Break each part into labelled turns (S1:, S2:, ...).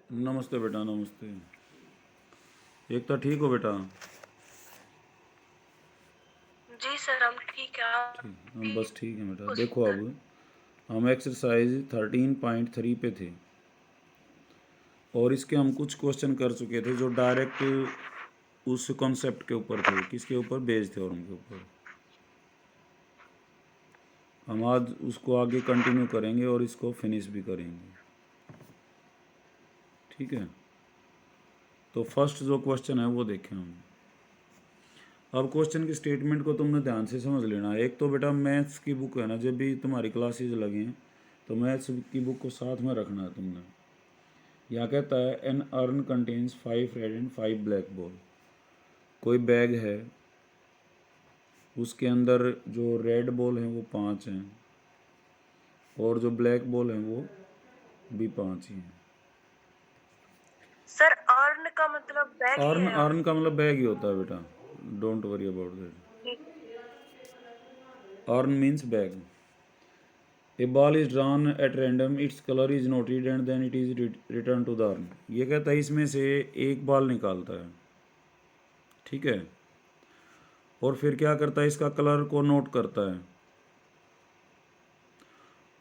S1: नमस्ते बेटा, नमस्ते। एकता ठीक हो बेटा?
S2: जी सर, हम ठीक है। आप
S1: ठीक, हम बस ठीक हैं बेटा।
S2: खुश
S1: देखो
S2: सर।
S1: अब हम एक्सरसाइज 13.3 पे थे और इसके हम कुछ क्वेश्चन कर चुके थे जो डायरेक्ट उस कॉन्सेप्ट के ऊपर थे। किसके ऊपर? बेज थ्योरम के ऊपर। हम आज उसको आगे कंटिन्यू करेंगे और इसको फिनिश भी करेंगे, ठीक है? तो फर्स्ट जो क्वेश्चन है वो देखें हम। अब क्वेश्चन की स्टेटमेंट को तुमने ध्यान से समझ लेना। एक तो बेटा मैथ्स की बुक है ना, जब भी तुम्हारी क्लासेज लगें तो मैथ्स की बुक को साथ में रखना है तुमने। यहाँ कहता है an urn contains 5 red and 5 black ball. कोई बैग है, उसके अंदर जो रेड बॉल हैं वो 5 हैं और जो ब्लैक बॉल हैं वो भी 5 ही हैं।
S2: सर, अर्न का मतलब बैग ही
S1: अर्न
S2: है यहाँ
S1: अर्न का मतलब बैग ही होता है बेटा। Don't worry about that.
S2: पे।
S1: Urn means bag. A ball is drawn at random, its colour is noted and then it is return to the urn. ये कहता है इसमें से एक बॉल निकालता है, ठीक है, और फिर क्या करता है, इसका कलर को नोट करता है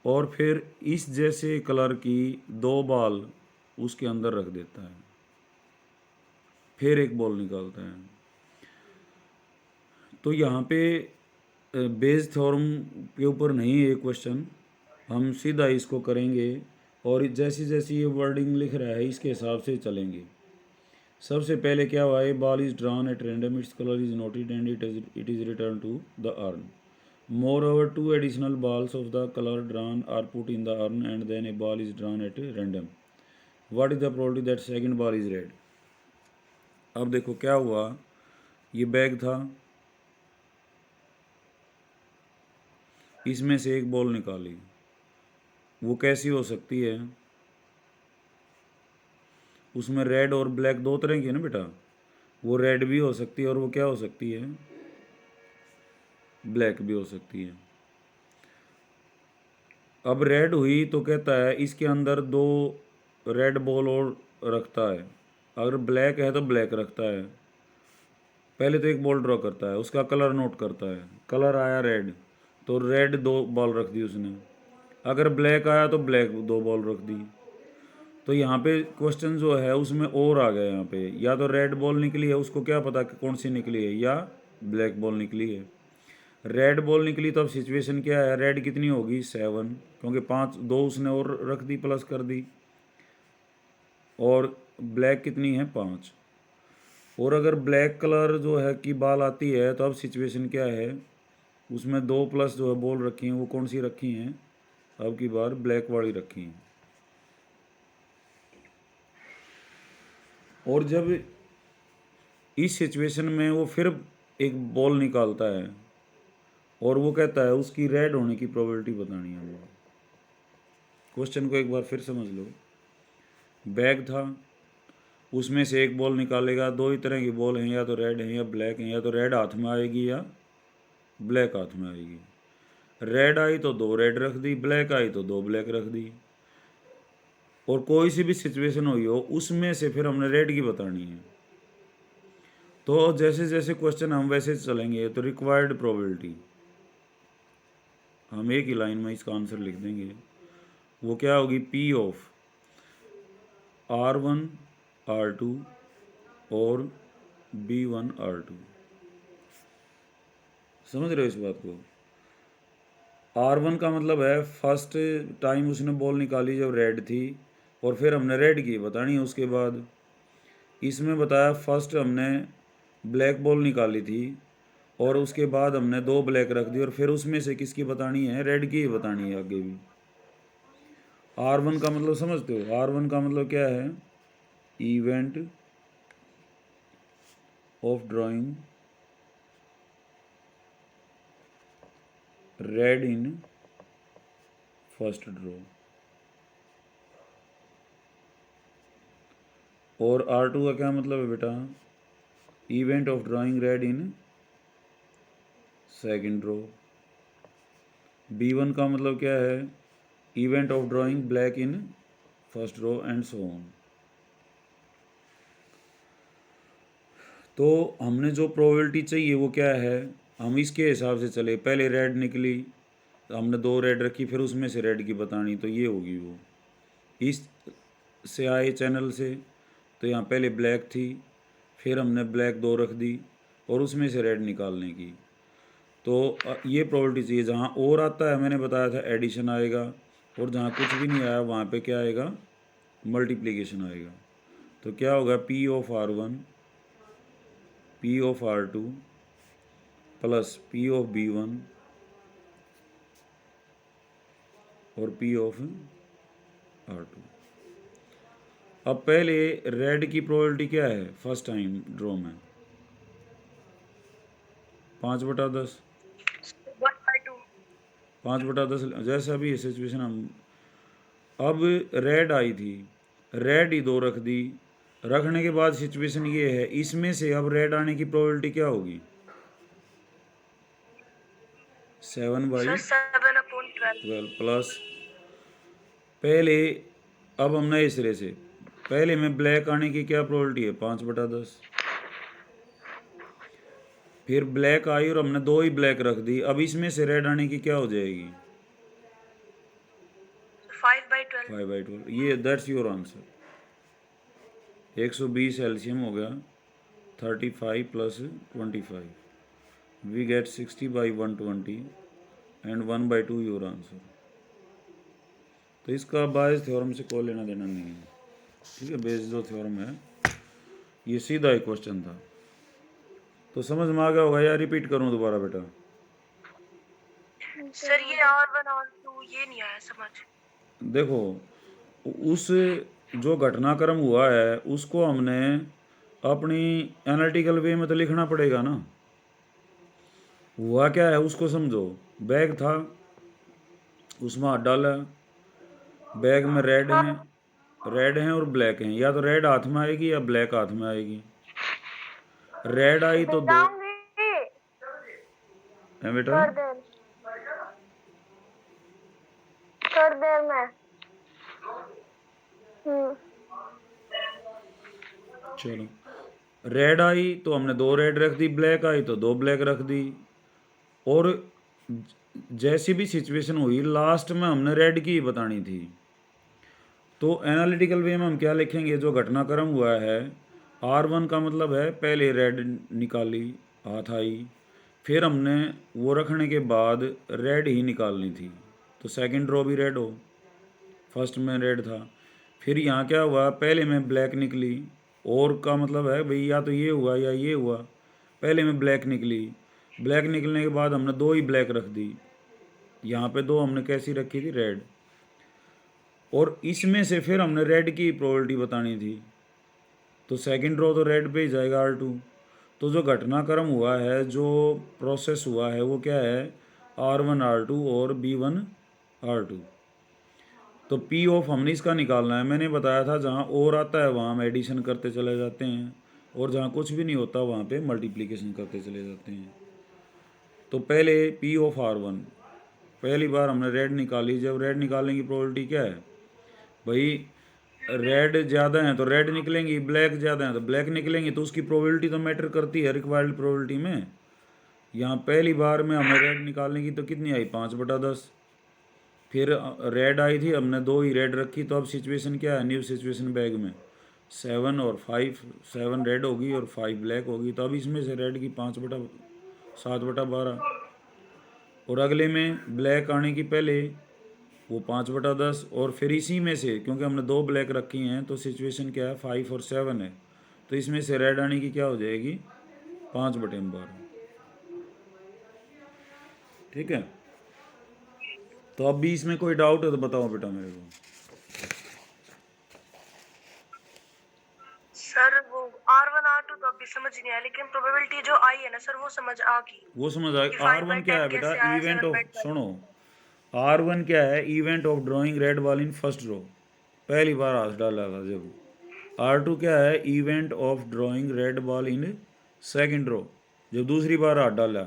S1: और फिर इस जैसे कलर की 2 बॉल उसके अंदर रख देता है, फिर एक बॉल निकालता है। तो यहाँ पे बेज थ्योरम के ऊपर नहीं है ये क्वेश्चन, हम सीधा इसको करेंगे और जैसी जैसी ये वर्डिंग लिख रहा है इसके हिसाब से चलेंगे। सबसे पहले क्या हुआ है, ball is drawn at random, its colour is noted and it is return to the urn. Moreover, 2 additional balls of the color drawn are put in the urn and then a ball is drawn at random. What is the probability that second ball is red? अब देखो क्या हुआ, ये bag था, इसमें से एक ball निकाली। वो कैसी हो सकती है? उसमें रेड और ब्लैक दो तरह की है ना बेटा। वो रेड भी हो सकती है और वो क्या हो सकती है, ब्लैक भी हो सकती है। अब रेड हुई तो कहता है इसके अंदर 2 रेड बॉल और रखता है। अगर ब्लैक है तो ब्लैक रखता है। पहले तो एक बॉल ड्रॉ करता है, उसका कलर नोट करता है, कलर आया रेड तो रेड 2 बॉल रख दी उसने। अगर ब्लैक आया तो ब्लैक 2 बॉल रख दी। तो यहाँ पे क्वेश्चन जो है उसमें और आ गया। यहाँ पे या तो रेड बॉल निकली है, उसको क्या पता कि कौन सी निकली है, या ब्लैक बॉल निकली है। रेड बॉल निकली तो अब सिचुएशन क्या है, रेड कितनी होगी 7, क्योंकि 5 2 उसने और रख दी, प्लस कर दी। और ब्लैक कितनी है 5। और अगर ब्लैक कलर जो है की बॉल आती है तो अब सिचुएशन क्या है, उसमें 2 प्लस जो है बॉल रखी हैं, वो कौन सी रखी हैं, अब की बार ब्लैक वाली रखी हैं। और जब इस सिचुएशन में वो फिर एक बॉल निकालता है और वो कहता है उसकी रेड होने की प्रोबेबिलिटी बतानी है हमें। क्वेश्चन को एक बार फिर समझ लो। बैग था, उसमें से एक बॉल निकालेगा, 2 ही तरह की बॉल हैं, या तो रेड है या ब्लैक है। या तो रेड हाथ में आएगी या ब्लैक हाथ में आएगी। रेड आई तो 2 रेड रख दी, ब्लैक आई तो 2 ब्लैक रख दी। और कोई सी भी सिचुएशन हुई हो उसमें से फिर हमने रेड की बतानी है। तो जैसे जैसे क्वेश्चन हम वैसे चलेंगे। तो रिक्वायर्ड प्रोबेबिलिटी हम एक ही लाइन में इसका आंसर लिख देंगे। वो क्या होगी, P ऑफ R1 R2 और B1 R2। समझ रहे हो इस बात को? R1 का मतलब है फर्स्ट टाइम उसने बॉल निकाली जब रेड थी, और फिर हमने रेड की बतानी है उसके बाद। इसमें बताया फर्स्ट हमने ब्लैक बॉल निकाली थी और उसके बाद हमने 2 ब्लैक रख दी, और फिर उसमें से किसकी बतानी है, रेड की ही बतानी है आगे भी। R1 का मतलब समझते हो? R1 का मतलब क्या है, event of drawing red in first draw. और R2 का क्या मतलब है बेटा, event of drawing red in second draw. B1 का मतलब क्या है, event of drawing black in first row and so on. तो हमने जो प्रोबेबिलिटी चाहिए वो क्या है, हम इसके हिसाब से चले। पहले रेड निकली तो हमने 2 रेड रखी, फिर उसमें से रेड की बतानी, तो ये होगी वो। इस से आए चैनल से, तो यहाँ पहले ब्लैक थी, फिर हमने ब्लैक 2 रख दी और उसमें से रेड निकालने की। तो ये प्रोबेबिलिटी चाहिए। जहाँ और आता है मैंने बताया था एडिशन आएगा, और जहाँ कुछ भी नहीं आया वहाँ पे क्या आएगा, मल्टीप्लिकेशन आएगा। तो क्या होगा, P of R1 P of R2 plus P of B1 और P ऑफ R2। अब पहले रेड की प्रोबेबिलिटी क्या है फर्स्ट टाइम ड्रॉ में, 5/10।
S2: 1/2।
S1: 5/10 जैसे अभी ये सिचुएशन हम, अब रेड आई थी, रेड ही 2 रख दी। रखने के बाद सिचुएशन ये है, इसमें से अब रेड आने की प्रोबेबिलिटी क्या होगी, 7/12
S2: सर 7/12।
S1: प्लस पहले, अब हम नए सिरे से, पहले में ब्लैक आने की क्या प्रोबेबिलिटी है, 5/10। फिर ब्लैक आई और हमने 2 ही ब्लैक रख दी, अब इसमें से रेड आने की क्या हो जाएगी,
S2: 5/12।
S1: 5/12। ये दैट्स योर आंसर। 120 एलसीएम हो गया, 35 plus 25, we get 60/120 and 1/2 your answer. तो इसका बायस थ्योरम से कोई लेना देना नहीं है, ठीक है। बेस जो थ्योरम है ये सीधा एक क्वेश्चन था, तो समझ में आ गया होगा, या रिपीट करूं दोबारा बेटा।
S2: सर ये R1 R2 ये नहीं आया समझ।
S1: देखो, उस जो घटनाक्रम हुआ है उसको हमने अपनी एनालिटिकल वे में तो लिखना पड़ेगा ना। हुआ क्या है उसको समझो, बैग था, उसमें हाथ डाला, बैग में रेड हैं और ब्लैक हैं, या तो रेड हाथ में आएगी या ब्लैक हाथ में आएगी। रेड आई तो 2 है बेटा,
S3: थोड़ी देर में।
S1: चलो रेड आई तो हमने 2 रेड रख दी, ब्लैक आई तो 2 ब्लैक रख दी, और जैसी भी सिचुएशन हुई लास्ट में हमने रेड की ही बतानी थी। तो एनालिटिकल वे में हम क्या लिखेंगे, जो घटनाक्रम हुआ है R1 का मतलब है पहले रेड निकाली, हाथ आई, फिर हमने वो रखने के बाद रेड ही निकालनी थी, तो सेकंड रो भी रेड हो, फर्स्ट में रेड था। फिर यहाँ क्या हुआ, पहले में ब्लैक निकली, और का मतलब है भाई या तो ये हुआ या ये हुआ। पहले में ब्लैक निकली, ब्लैक निकलने के बाद हमने 2 ही ब्लैक रख दी, यहाँ पे 2 हमने कैसी रखी थी, रेड, और इसमें से फिर हमने रेड की प्रोबेबिलिटी बतानी थी, तो सेकंड रो तो रेड पे ही जाएगा, R2। तो जो घटनाक्रम हुआ है, जो प्रोसेस हुआ है वो क्या है, R1 R2 और B1 R2। तो P ऑफ हमने इसका निकालना है, मैंने बताया था जहाँ और आता है वहाँ हम एडिशन करते चले जाते हैं, और जहाँ कुछ भी नहीं होता वहाँ पे मल्टीप्लिकेशन करते चले जाते हैं। तो पहले P ऑफ R1, पहली बार हमने रेड निकाली, जब रेड निकालने की प्रोबेबिलिटी क्या है भाई, रेड ज़्यादा हैं तो रेड निकलेंगी, ब्लैक ज़्यादा हैं तो ब्लैक निकलेंगी, तो उसकी प्रोबेबिलिटी तो मैटर करती है रिक्वायर्ड प्रोबेबिलिटी में। यहाँ पहली बार में हमें रेड निकालने की तो कितनी आई, 5/10। फिर रेड आई थी, हमने 2 ही रेड रखी, तो अब सिचुएशन क्या है, न्यू सिचुएशन बैग में 7 और 5, 7 रेड होगी और 5 ब्लैक होगी, तो अब इसमें से रेड की 5/7/12, और अगले में ब्लैक आने की पहले वो 5/10, और फिर इसी में से क्योंकि हमने 2 ब्लैक रखी हैं तो सिचुएशन क्या है, 5 और 7 है, तो इसमें से रेड आने की क्या हो जाएगी, 5/12, ठीक है। तो अब भी इसमें कोई डाउट है तो बताओ बेटा मेरे को।
S2: सर वो R1 R2 तो अभी समझ नहीं आया, लेकिन प्रोबेबिलिटी जो आई है ना सर वो समझ आ गई
S1: वो समझ आ,
S2: कि
S1: R1 क्या है
S2: 5/10
S1: बेटा,
S2: कैसे आया,
S1: इवेंट ऑफ,
S2: 7/12।
S1: सुनो, R1 क्या है, event of drawing red ball in first row, पहली बार हाथ डाला था जब। R2 क्या है, event of drawing red ball in second row, जब दूसरी बार हाथ डाला।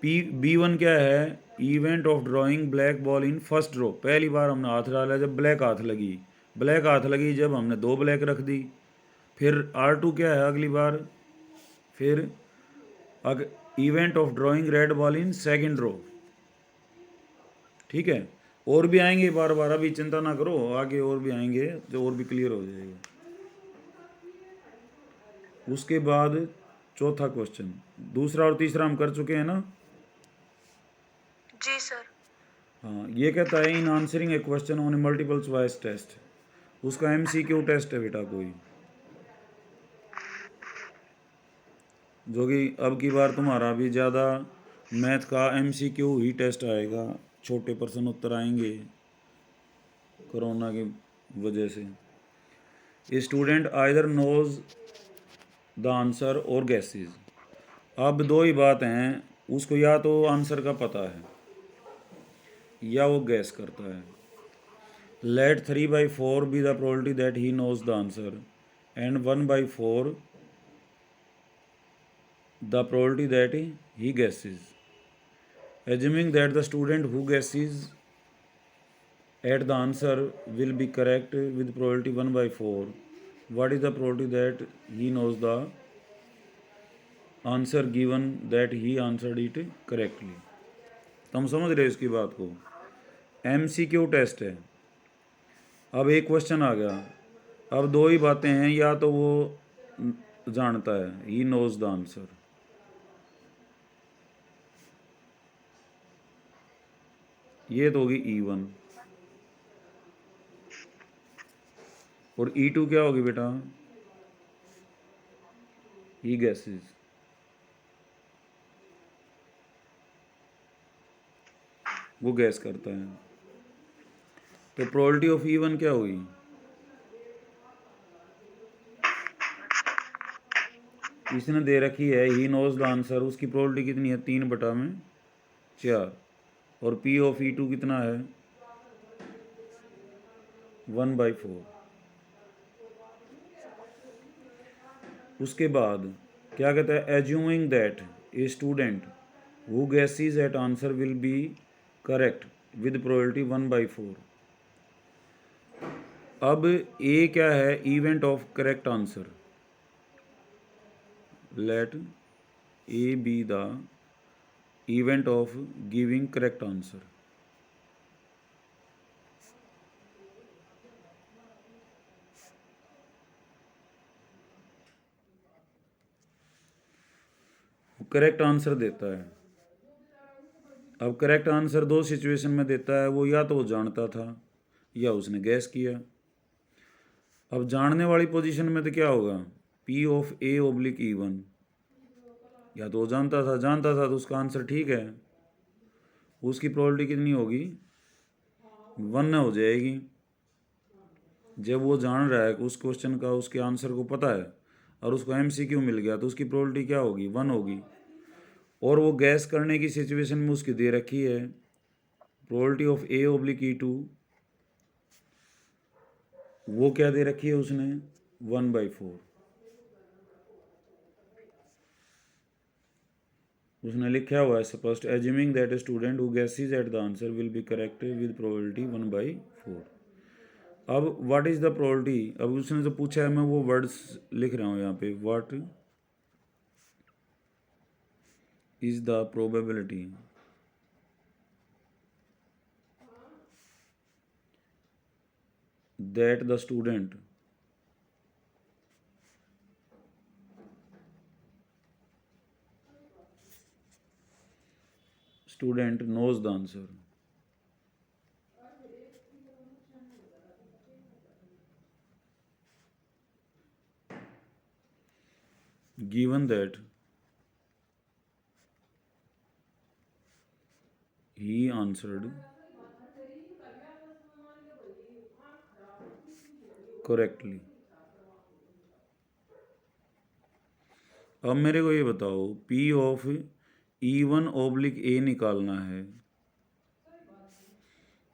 S1: B1 क्या है, event of drawing black ball in first row, पहली बार हमने हाथ डाला जब ब्लैक हाथ लगी, ब्लैक हाथ लगी जब हमने 2 ब्लैक रख दी, फिर R2 क्या है अगली बार, फिर event of drawing red ball in second row. ठीक है, और भी आएंगे बार बार, अभी चिंता ना करो, आगे और भी आएंगे जो और भी क्लियर हो जाएगा। उसके बाद चौथा क्वेश्चन, दूसरा और तीसरा हम कर चुके हैं ना।
S2: जी सर।
S1: हाँ, ये कहता है in answering a question on a multiple choice test, उसका MCQ टेस्ट है बेटा कोई, जो कि अब की बार तुम्हारा भी ज़्यादा मैथ का MCQ ही टेस्ट आएगा, छोटे प्रश्न उत्तर आएंगे कोरोना की वजह से। A student either knows the answer or guesses, अब दो ही बात हैं, उसको या तो आंसर का पता है या वो गैस करता है। Let 3/4 be the probability that he knows the answer and 1/4 the probability that he guesses. Assuming that the student who guesses at the answer will be correct with probability 1/4, what is the probability that he knows the answer given that he answered it correctly? तुम समझ रहे हो इसकी बात को, MCQ test है। अब एक क्वेश्चन आ गया, अब दो ही बातें हैं, या तो वो जानता है he knows the answer, ये तो होगी E1, और E2 क्या होगी बेटा, ही गैसेस। वो गैस करता है, तो प्रोबेबिलिटी ऑफ E1 क्या हुई, इसने दे रखी है ही नोज द आंसर, उसकी प्रोबेबिलिटी कितनी है 3/4, और P ऑफ E2 कितना है 1/4। उसके बाद क्या कहता है, assuming that a student who guesses at answer will be correct with probability 1/4। अब ए क्या है, event of correct answer, let A be the event of giving correct answer. Correct answer देता है। अब करेक्ट आंसर दो situation में देता है, वो या तो वो जानता था या उसने गैस किया। अब जानने वाली पोजीशन में तो क्या होगा, P of A oblique E1, या तो वो जानता था तो उसका आंसर ठीक है, उसकी प्रोबेबिलिटी कितनी होगी 1 हो जाएगी। जब वो जान रहा है कि उस क्वेश्चन का उसके आंसर को पता है और उसको MCQ मिल गया, तो उसकी प्रोबेबिलिटी क्या होगी 1 होगी। और वो गैस करने की सिचुएशन में उसकी दे रखी है probability of A oblique E2, वो क्या दे रखी है उसने 1/4। उसने लिखा हुआ है स्पष्ट, assuming that a student who guesses at the answer will be correct with probability 1/4। अब व्हाट इज द प्रोबेबिलिटी, अब उसने जो पूछा है मैं वो वर्ड्स लिख रहा हूँ यहाँ पे, what is the probability that the student knows the answer, given that he answered correctly। अब मेरे को ये बताओ, P of E1 oblique A निकालना है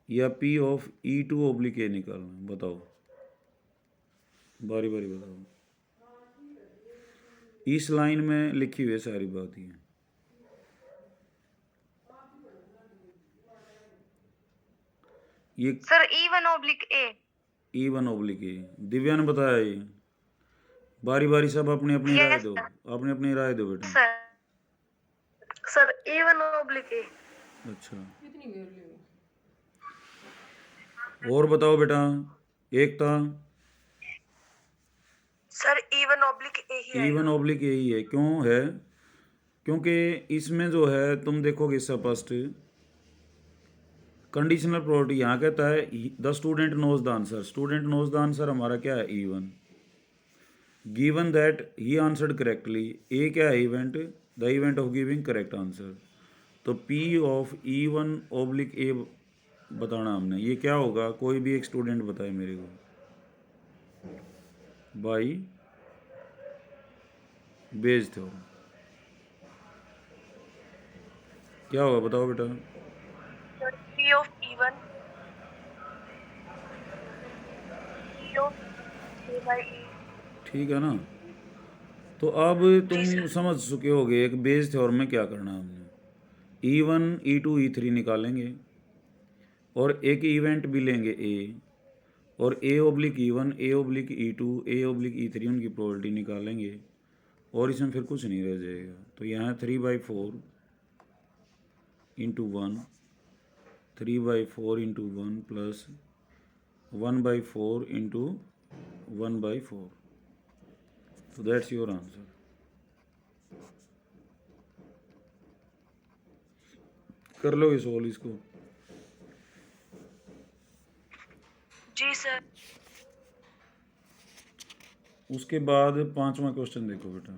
S1: या P of E2 oblique A निकालना है, बताओ, बारी बारी बताओ। इस लाइन में लिखी हुई है सारी बात ही, ये
S2: sir E1 oblique A।
S1: E1 oblique A, Divya ने बताया ये, बारी बारी सब अपनी अपनी राय
S2: Yes,
S1: दो,
S2: sir.
S1: अपनी अपनी राय दो बेटा।
S2: Sir. Sir, E1 oblique A.
S1: अच्छा, और बताओ बेटा। एकता,
S2: Sir, E1 oblique A he
S1: even
S2: आएगा।
S1: ऑब्लिक यही है, क्यों है? क्योंकि इसमें जो है तुम देखोगे स्पष्ट कंडीशनल प्रोपर्टी यहाँ कहता है the student knows the answer. Student knows the answer हमारा क्या है? E1। Given that he answered correctly, A क्या है? Event, the event of giving correct answer. तो P of E1 oblique A बताना हमने। ये क्या होगा? कोई भी एक स्टूडेंट बताए मेरे को। बाई बेज थ्योरम क्या होगा बताओ बेटा।
S2: Sir, P of E1, P of A by E.
S1: ठीक है ना? तो अब
S2: जी
S1: तुम
S2: सर।
S1: समझ चुके होगे एक बेज थ्योरम में क्या करना है हमने। E1 E2 E3 निकालेंगे और एक इवेंट भी लेंगे ए, और ए ओब्लिक E1 ए ओब्लिक E2 ए ओब्लिक E3 उनकी प्रोबेबिलिटी निकालेंगे, और इसमें फिर कुछ नहीं रह जाएगा। तो यहाँ 3/4 इंटू 1, 3/4 इंटू 1 प्लस 1/4 इंटू 1/4। तो दैट्स योर आंसर। कर लो ये सॉल्व इसको।
S2: जी सर।
S1: उसके बाद 5वां क्वेश्चन देखो बेटा।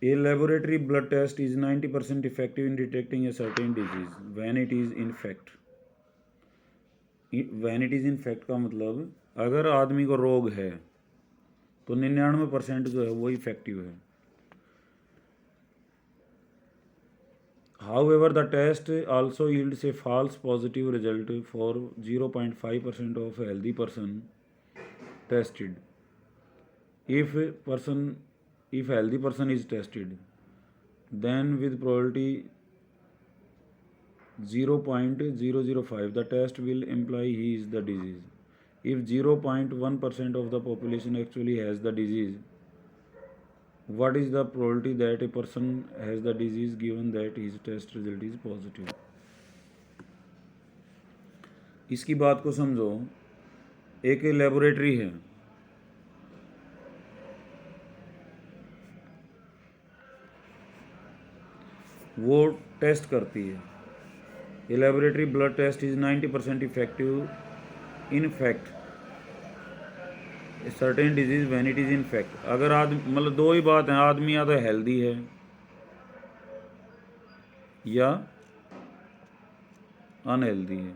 S1: A laboratory blood test is 90% effective in detecting a certain disease when it is in fact। when it is in fact का मतलब अगर आदमी को रोग है तो 99% जो है वो इफेक्टिव है। However, the test also yields a false positive result for 0.5% of healthy person tested. If healthy person is tested, then with probability 0.005 the test will imply he is the disease. If 0.1% of the population actually has the disease, what is the probability that a person has the disease given that his test result is positive? इसकी बात को समझो। एक laboratory है, वो test करती है। ये laboratory blood test is 90% effective in fact certain disease when it is in fact. अगर आदमी मतलब दो ही बात है, आदमी या तो हेल्दी है या अनहेल्दी है।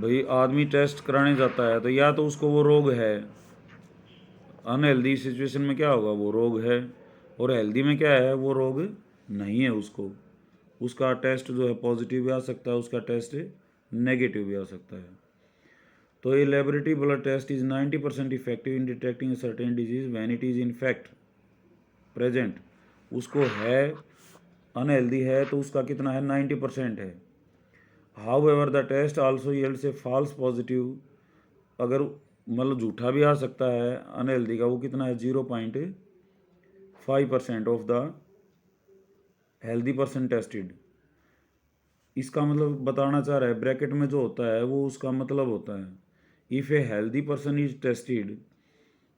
S1: भाई आदमी टेस्ट कराने जाता है तो या तो उसको वो रोग है, अनहेल्दी सिचुएशन में क्या होगा? वो रोग है, और हेल्दी में क्या है? वो रोग नहीं है उसको। उसका टेस्ट जो है पॉजिटिव भी आ सकता है, उसका टेस्ट नेगेटिव भी आ सकता है। तो ये laboratory blood test is 90% effective in detecting certain disease when it is in fact present. उसको है, अनहेल्दी है तो उसका कितना है? 90% है। However the test also yields a false positive, अगर मतलब झूठा भी आ सकता है अनहेल्दी का, वो कितना है? 0.5% of the healthy person tested. इसका मतलब बताना चाह रहा है, ब्रैकेट में जो होता है वो उसका मतलब होता है if a healthy person is tested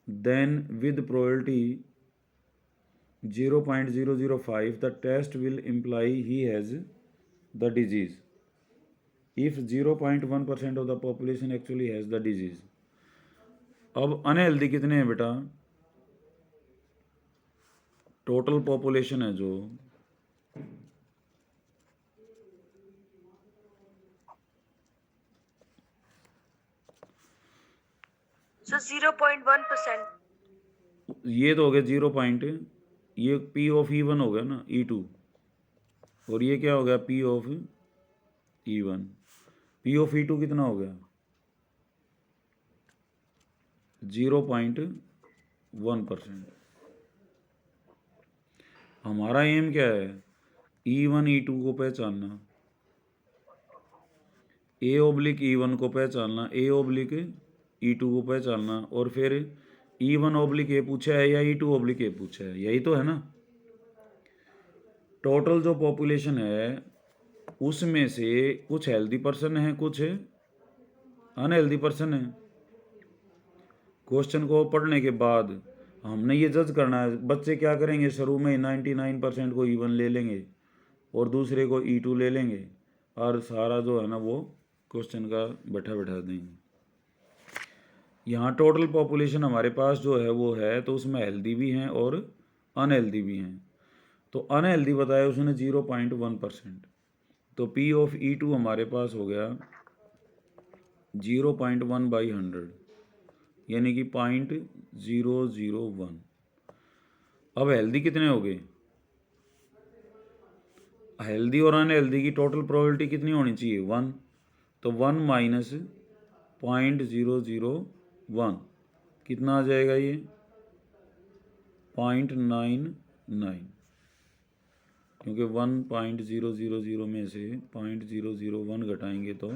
S1: then with probability 0.005 the test will imply he has the disease. If 0.1% of the population actually has the disease. अब अनहेल्दी कितने हैं बेटा? टोटल पॉपुलेशन है जो
S2: सर 0.1%।
S1: ये तो हो गया 0. ये P ऑफ E1 हो गया ना, E2, और ये क्या हो गया? P of E1। P of E2 कितना हो गया? 1%। हमारा एम क्या है? E1 E2 को पहचानना, A/E1 को पहचानना, A/E2 को पहचानना, और फिर E1/A पूछा है या E2/A पूछा है, यही तो है ना। टोटल जो पॉपुलेशन है उसमें से कुछ हेल्दी पर्सन है, कुछ अनहेल्दी पर्सन है। क्वेश्चन को पढ़ने के बाद हमने ये जज करना है। बच्चे क्या करेंगे, शुरू में 99% को E1 ले लेंगे और दूसरे को E2 ले लेंगे, और सारा जो है ना वो क्वेश्चन का बैठा बैठा देंगे। यहाँ टोटल पॉपुलेशन हमारे पास जो है वो है, तो उसमें हेल्दी भी हैं और अनहेल्दी भी हैं। तो अनहेल्दी बताया उसने 0.1%, तो P/E2 हमारे पास हो गया 0.1/100, यानी कि 0.001। अब हेल्दी कितने हो गए? हेल्दी और अनहेल्दी की टोटल प्रोबेबिलिटी कितनी होनी चाहिए? 1। तो 1 माइनस 0.001 कितना आ जाएगा? ये 0.99, क्योंकि 1.000 में से 0.001 घटाएंगे तो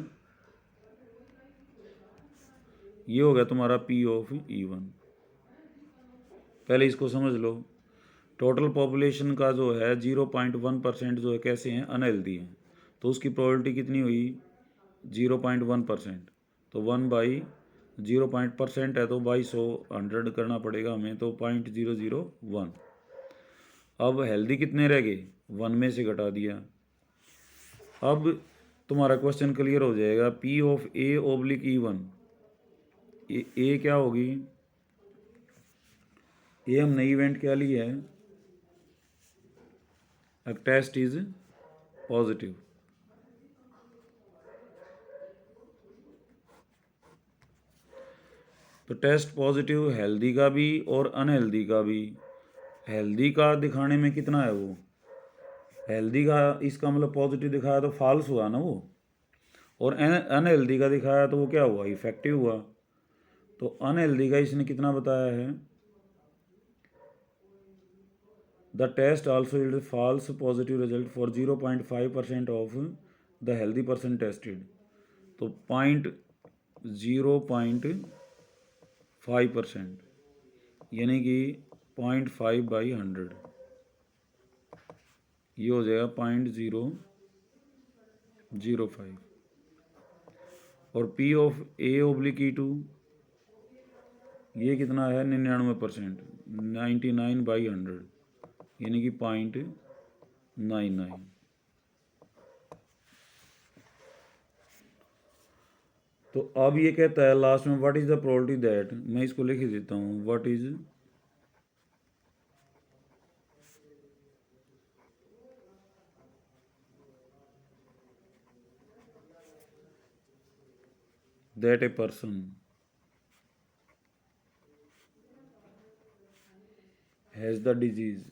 S1: ये हो गया तुम्हारा P/E1। पहले इसको समझ लो। टोटल पॉपुलेशन का जो है 0.1% जो है कैसे हैं? अनहेल्दी हैं। तो उसकी प्रोबेबिलिटी कितनी हुई? 0.1%। तो 1/0% है तो बाई 100 करना पड़ेगा हमें, तो 0.001। अब हेल्दी कितने रह गए? 1 में से घटा दिया। अब तुम्हारा क्वेश्चन क्लियर हो जाएगा। P/A/E1, ए क्या होगी? ये हमने इवेंट क्या लिया है? A test is positive. तो टेस्ट पॉजिटिव हेल्दी का भी और अनहेल्दी का भी। हेल्दी का दिखाने में कितना है वो? हेल्दी का इसका मतलब पॉजिटिव दिखाया तो फॉल्स हुआ ना वो, और अनहेल्दी का दिखाया तो वो क्या हुआ? इफेक्टिव हुआ। तो अनहेल्दी का इसने कितना बताया है? The test also yield false positive result for 0.5% of the healthy person tested. तो 0.05%, यानी कि 0.5/100, ये हो जाएगा 0.005। और P/A/E2 ये कितना है? 99%, 99/100, यानी कि 0.99। तो अब ये कहता है लास्ट में, what is the probability that, मैं इसको लिख ही देता हूँ, what is that a person has the disease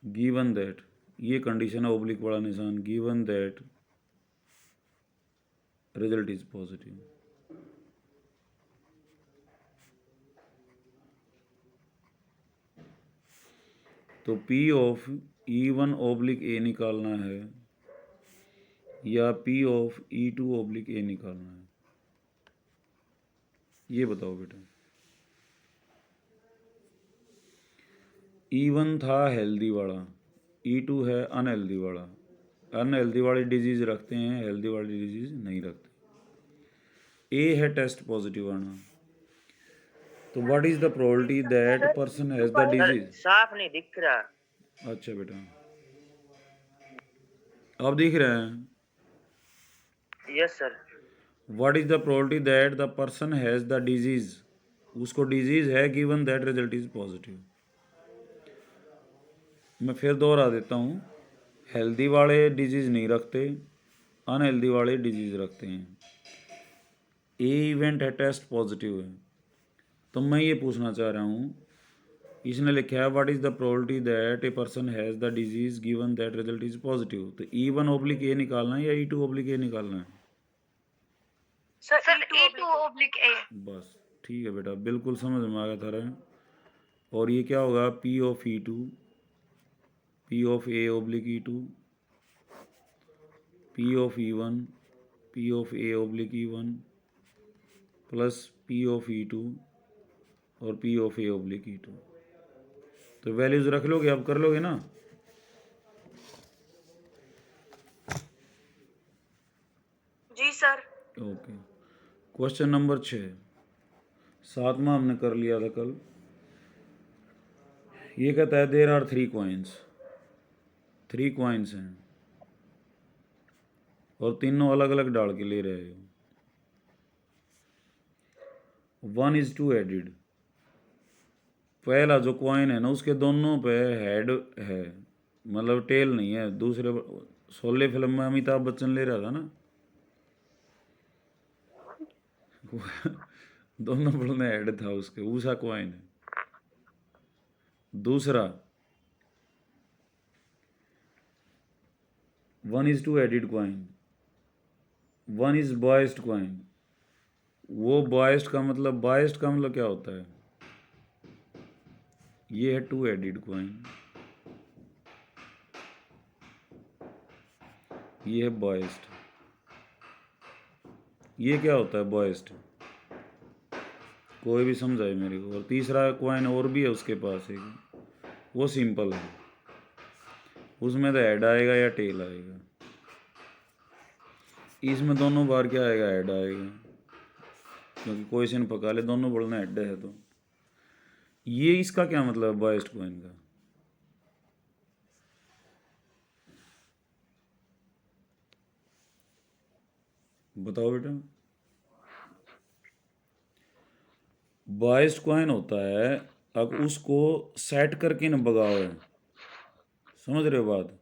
S1: given that, ये कंडीशन है ओब्लिक वाला निशान, given that result is positive। तो P/E1/A निकालना है या P/E2/A निकालना है, ये बताओ बेटा। E1 था हेल्दी वाला, E2 है अनहेल्दी वाला। अनहेल्दी वाली डिजीज रखते हैं, हेल्दी वाली डिजीज नहीं रखते। ए है टेस्ट पॉजिटिव आना। तो what is the probability that person has the disease?
S4: साफ नहीं दिख रहा।
S1: अच्छा बेटा, अब दिख रहा है?
S4: Yes sir.
S1: What is the probability that the person has the disease? उसको डिजीज है, given that result is positive. मैं फिर दोहरा देता हूँ, हेल्दी वाले डिजीज नहीं रखते, अनहेल्दी वाले डिजीज रखते हैं। ए इवेंट है टेस्ट पॉजिटिव है, तो मैं ये पूछना चाह रहा हूँ, इसने लिखा है what is the probability that a person has the disease given that result is positive. तो E1/A निकालना है या E2/A निकालना है?
S2: Sir
S3: sir
S2: E2
S3: E2/A।
S1: बस ठीक है बेटा, बिल्कुल समझ में आ गया था। और ये क्या होगा? P/E2, P/A/E2, P/E1, P/A/E1 plus P/E2 और P/A/E2। तो वैल्यूज रख लोगे, अब कर लोगे ना?
S2: जी सर।
S1: ओके। क्वेश्चन नंबर 6, 7वां हमने कर लिया था कल। ये कहता है देर आर 3 कॉइन्स, 3 कॉइन्स हैं और तीनों अलग अलग डाल के ले रहे हो। 1 is to एडिड। पहला जो कॉइन है ना उसके दोनों पे हेड है, मतलब टेल नहीं है। दूसरे शोले फिल्म में अमिताभ बच्चन ले रहा था ना दोनों में हेड था उसके, ऊषा कॉइन है। दूसरा 1 is to added coin, 1 is biased coin. वो बायस्ड का मतलब क्या होता है? ये है 2 एडिड कॉइन, ये है बायस्ड। ये क्या होता है बायस्ड? कोई भी समझाए मेरे को। और तीसरा कॉइन और भी है उसके पास एक, वो सिंपल है, उसमें तो हेड आएगा या टेल आएगा। इसमें दोनों बार क्या आएगा? हेड आएगा, क्योंकि क्वेश्चन पका ले दोनों बोलना हेड है। तो ये इसका क्या मतलब है बायस्ड कॉइन का? बताओ बेटा। बायस्ड कॉइन होता है अब उसको सेट करके न भगाओ है, समझ रहे हो बात?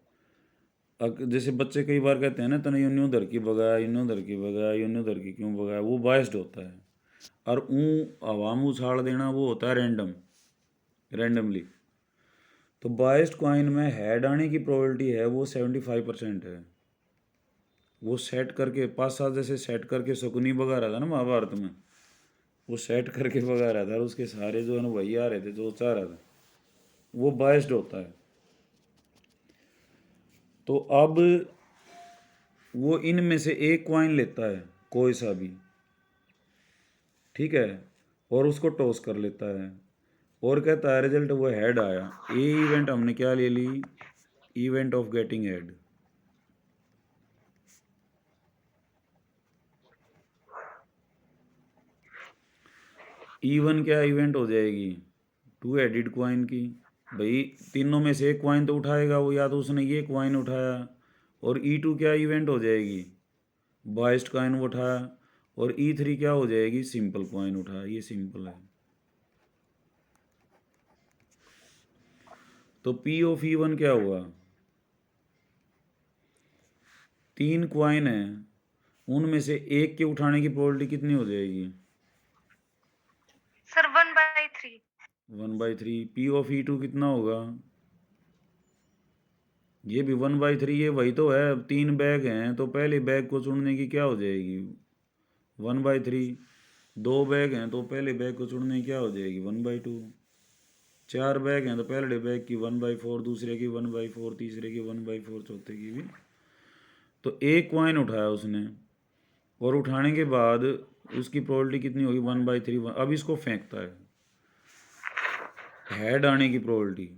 S1: जैसे बच्चे कई बार कहते हैं ना तने यूं उधर की भगाया, यूं उधर की भगाया, यूं उधर की क्यों भगाया, वो बायस्ड होता है। और हवा में उछाल देना वो होता है रैंडमली। तो बायस्ड कॉइन में हेड आने की प्रोबेबिलिटी है वो 75% है। वो सेट करके 5 साल जैसे सेट करके शकुनी भगा रहा था ना महाभारत में, वो सेट करके भगा रहा था और उसके सारे जो अनुभवी आ रहे थे जो चाह रहा था, वो बायस्ड होता है। तो अब वो इनमें से एक कॉइन लेता है कोई सा भी, ठीक है, और उसको टॉस कर लेता है और कहता है रिजल्ट वो हेड आया। ए इवेंट हमने क्या ले ली? Event of getting head. E1 क्या इवेंट हो जाएगी? 2 एडिड कॉइन की। भाई तीनों में से एक कॉइन तो उठाएगा वो, या तो उसने ये कॉइन उठाया। और E2 क्या इवेंट हो जाएगी? बायस्ड कॉइन वो उठाया। और E3 क्या हो जाएगी? सिंपल कॉइन उठाया। ये सिंपल है। तो P/E1 क्या हुआ? 3 कॉइन है, उनमें से एक के उठाने की प्रोबेबिलिटी कितनी हो जाएगी?
S3: सर 1/3।
S1: 1/3। P/E2 कितना होगा? ये भी 1/3। ये वही तो है, 3 बैग हैं तो पहले बैग को चुनने की क्या हो जाएगी? 1/3। 2 बैग हैं तो पहले बैग को चुनने की क्या हो जाएगी? 1/2। 4 बैग हैं तो पहले बैग की 1/4, दूसरे की 1/4, तीसरे की 1/4, चौथे की भी। तो एक कॉइन उठाया उसने और उठाने के बाद उसकी प्रोबेबिलिटी कितनी होगी? 1/3। अब इसको फेंकता है, हेड आने की प्रोबेबिलिटी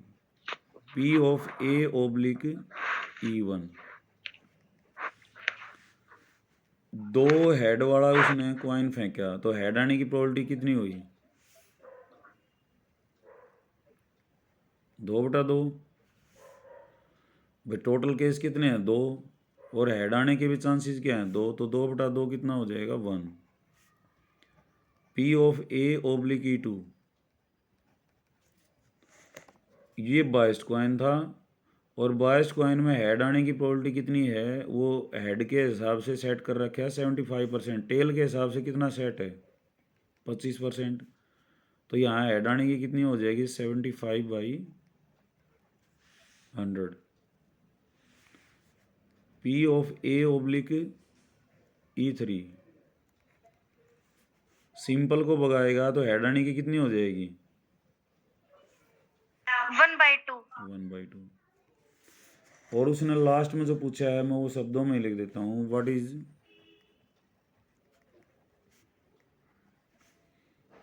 S1: P/A/E1। 2 हेड वाला उसने कॉइन फेंका तो हेड आने की प्रोबेबिलिटी कितनी हुई? 2/2। भाई टोटल केस कितने हैं? 2। और हेड आने के भी चांसेस क्या हैं? 2। तो 2/2 कितना हो जाएगा? 1। P/A/E2 ये बायस्ड कॉइन था। और बायस्ड कॉइन में हेड आने की प्रोबेबिलिटी कितनी है? वो हेड के हिसाब से सेट कर रखा है 75%। टेल के हिसाब से कितना सेट है? 25%। तो यहाँ ऐड आने की कितनी हो जाएगी 75/100। P of A oblique E3 simple को भगाएगा तो ऐड आने की कितनी हो जाएगी
S2: 1/2।
S1: 1/2। और उसने लास्ट में जो पूछा है मैं वो शब्दों में लिख देता हूँ। What is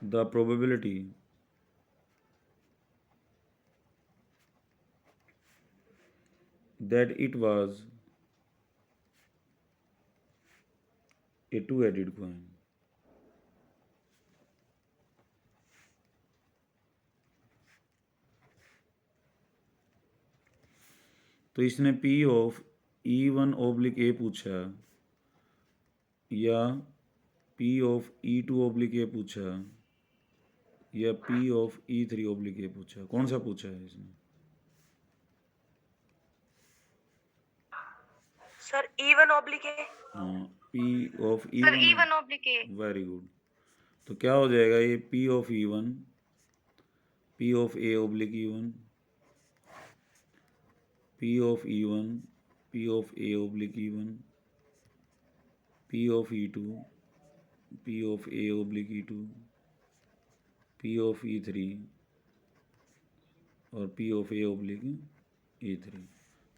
S1: the probability that it was a two-headed coin? तो इसने P of E1 oblique A पूछा या P of E2 oblique A पूछा या P of E3 oblique A पूछा, कौन सा पूछा है इसने?
S2: Sir E1/A।
S1: हाँ, P of
S2: sir
S1: E1।
S2: E1/A।
S1: Very good. तो क्या हो जाएगा ये P of E1, P of A oblique E1, P of E1, P of A oblique E1, P of E2, P of A oblique E2, P of E3 और P of A oblique E3।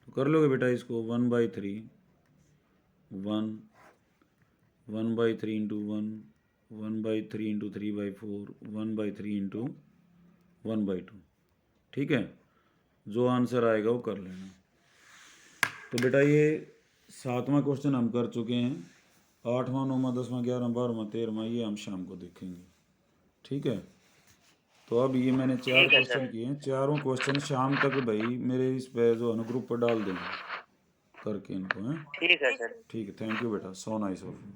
S1: तो कर लोगे बेटा इसको 1/3, 1/3 into 1/3 into 3/4, 1/3 into 1/2। ठीक है, जो answer आएगा वो कर लेना। तो बेटा ये 7वां क्वेश्चन हम कर चुके हैं। 8वां, 9वां, 10वां, 11वां, 12वां, 13वां ये हम शाम को देखेंगे। ठीक है, तो अब ये मैंने 4 क्वेश्चन किए हैं। चारों क्वेश्चन शाम तक भाई मेरे इस पे जो है ना ग्रुप पर डाल देंगे करके इनको हैं।
S4: ठीक है सर।
S1: ठीक है, थैंक यू बेटा, so nice of you.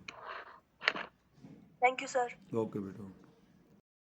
S2: Thank you sir.
S1: Okay बेटा।